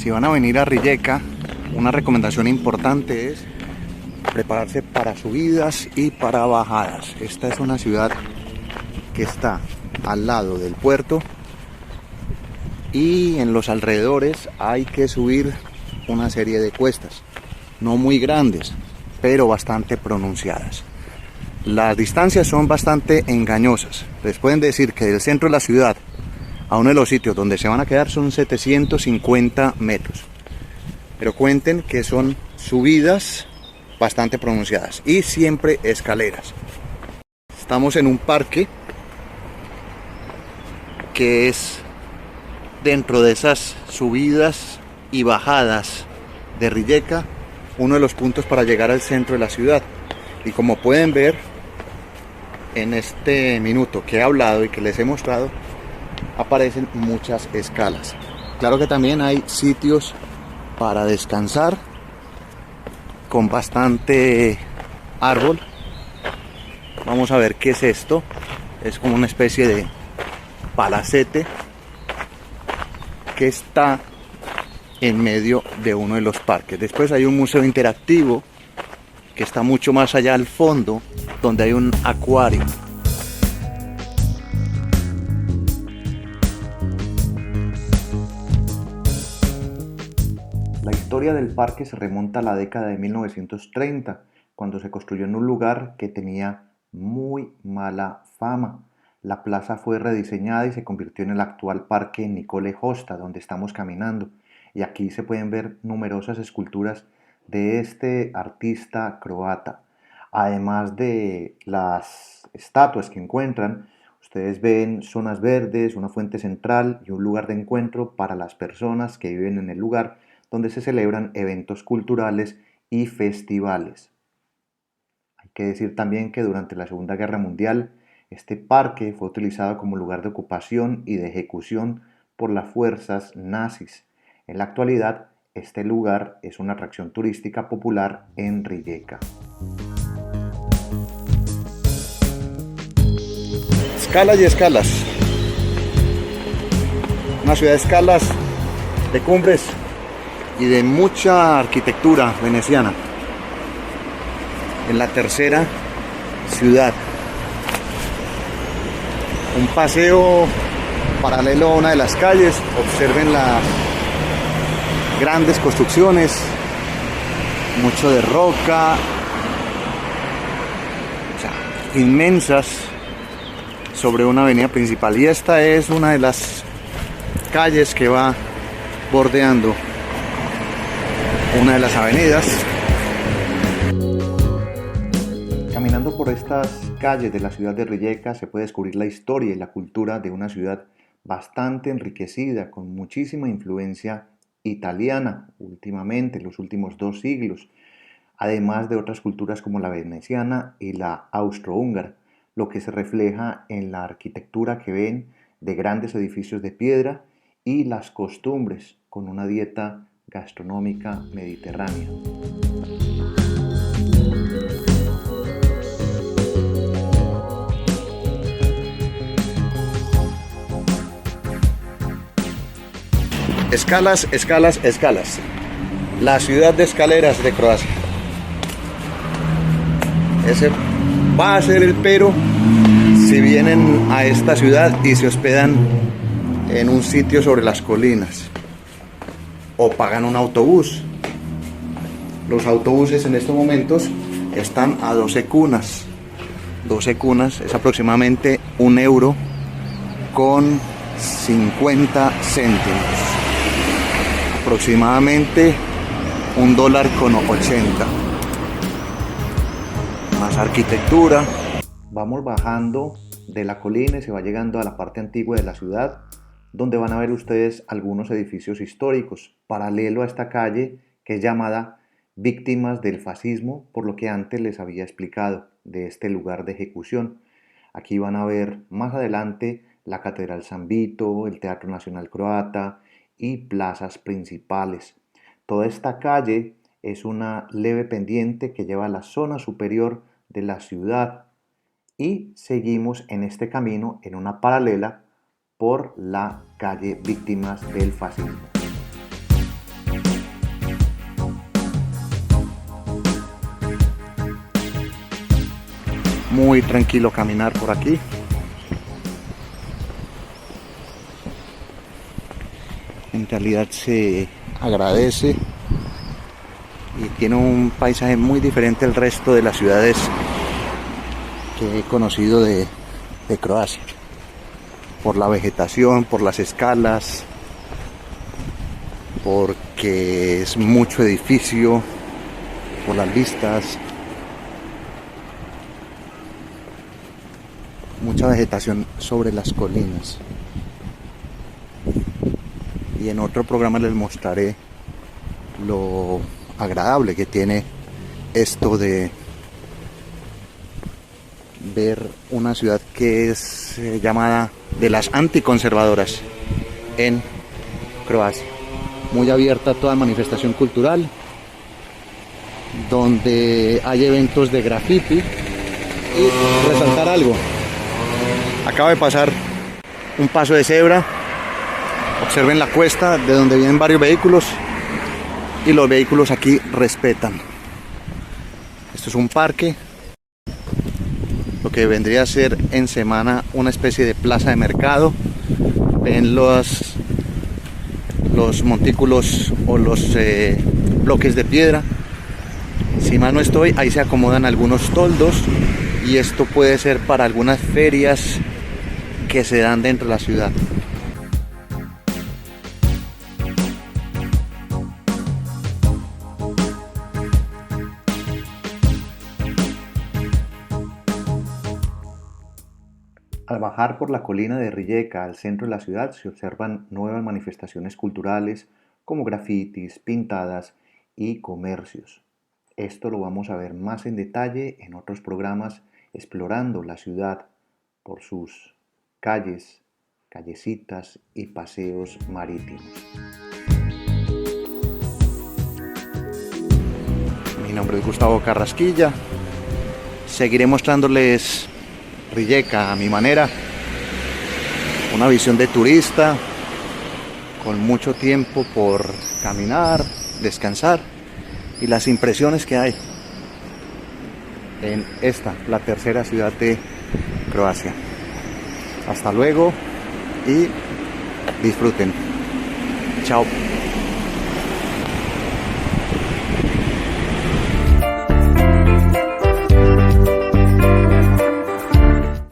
Si van a venir a Rijeka, una recomendación importante es prepararse para subidas y para bajadas. Esta es una ciudad que está al lado del puerto y en los alrededores hay que subir una serie de cuestas, no muy grandes, pero bastante pronunciadas. Las distancias son bastante engañosas. Les pueden decir que del centro de la ciudad a uno de los sitios donde se van a quedar son 750 metros. Pero cuenten que son subidas bastante pronunciadas y siempre escaleras. Estamos en un parque que es dentro de esas subidas y bajadas de Rijeka, uno de los puntos para llegar al centro de la ciudad. Y como pueden ver en este minuto que he hablado y que les he mostrado, aparecen muchas escalas. Claro que también hay sitios para descansar con bastante árbol. Vamos a ver qué es esto. Es como una especie de palacete que está en medio de uno de los parques. Después hay un museo interactivo que está mucho más allá al fondo, donde hay un acuario. La historia del parque se remonta a la década de 1930, cuando se construyó en un lugar que tenía muy mala fama. La plaza fue rediseñada y se convirtió en el actual parque Nicole Hosta, donde estamos caminando. Y aquí se pueden ver numerosas esculturas de este artista croata. Además de las estatuas que encuentran, ustedes ven zonas verdes, una fuente central y un lugar de encuentro para las personas que viven en el lugar, donde se celebran eventos culturales y festivales. Hay que decir también que durante la Segunda Guerra Mundial, este parque fue utilizado como lugar de ocupación y de ejecución por las fuerzas nazis. En la actualidad, este lugar es una atracción turística popular en Rijeka. Escalas y escalas. Una ciudad de escalas, de cumbres y de mucha arquitectura veneciana. En la tercera ciudad. Un paseo paralelo a una de las calles. Observen las grandes construcciones, mucho de roca, inmensas, sobre una avenida principal. Y esta es una de las calles que va bordeando una de las avenidas. Caminando por estas calles de la ciudad de Rijeka se puede descubrir la historia y la cultura de una ciudad bastante enriquecida, con muchísima influencia italiana últimamente, en los últimos 2 siglos, además de otras culturas como la veneciana y la austrohúngara, lo que se refleja en la arquitectura que ven de grandes edificios de piedra y las costumbres con una dieta gastronómica mediterránea. Escalas, escalas, escalas. La ciudad de escaleras de Croacia. Ese va a ser el pero si vienen a esta ciudad y se hospedan en un sitio sobre las colinas o pagan un autobús. Los autobuses en estos momentos están a 12 cunas. 12 cunas es aproximadamente 1 euro con 50 céntimos. Aproximadamente $1 con 80. Más arquitectura. Vamos bajando de la colina y se va llegando a la parte antigua de la ciudad, donde van a ver ustedes algunos edificios históricos paralelo a esta calle que es llamada Víctimas del Fascismo, por lo que antes les había explicado de este lugar de ejecución. Aquí van a ver más adelante la Catedral San Vito, el Teatro Nacional Croata y plazas principales. Toda esta calle es una leve pendiente que lleva a la zona superior de la ciudad y seguimos en este camino en una paralela por la calle Víctimas del Fascismo. Muy tranquilo caminar por aquí. En realidad se agradece y tiene un paisaje muy diferente al resto de las ciudades que he conocido de Croacia. Por la vegetación, por las escalas, porque es mucho edificio, por las vistas. Mucha vegetación sobre las colinas. Y en otro programa les mostraré lo agradable que tiene esto de ver una ciudad que es llamada de las anticonservadoras en Croacia. Muy abierta a toda manifestación cultural, donde hay eventos de graffiti. Y resaltar algo: acaba de pasar un paso de cebra. Observen la cuesta de donde vienen varios vehículos, y los vehículos aquí respetan. Esto es un parque, lo que vendría a ser en semana una especie de plaza de mercado. Ven los montículos o los bloques de piedra. Si mal no estoy, ahí se acomodan algunos toldos, y esto puede ser para algunas ferias que se dan dentro de la ciudad. Al bajar por la colina de Rijeka al centro de la ciudad se observan nuevas manifestaciones culturales como grafitis, pintadas y comercios. Esto lo vamos a ver más en detalle en otros programas, explorando la ciudad por sus calles, callecitas y paseos marítimos. Mi nombre es Gustavo Carrasquilla. Seguiré mostrándoles Rijeka a mi manera, una visión de turista con mucho tiempo por caminar, descansar, y las impresiones que hay en esta, la tercera ciudad de Croacia. Hasta luego y disfruten. Chao.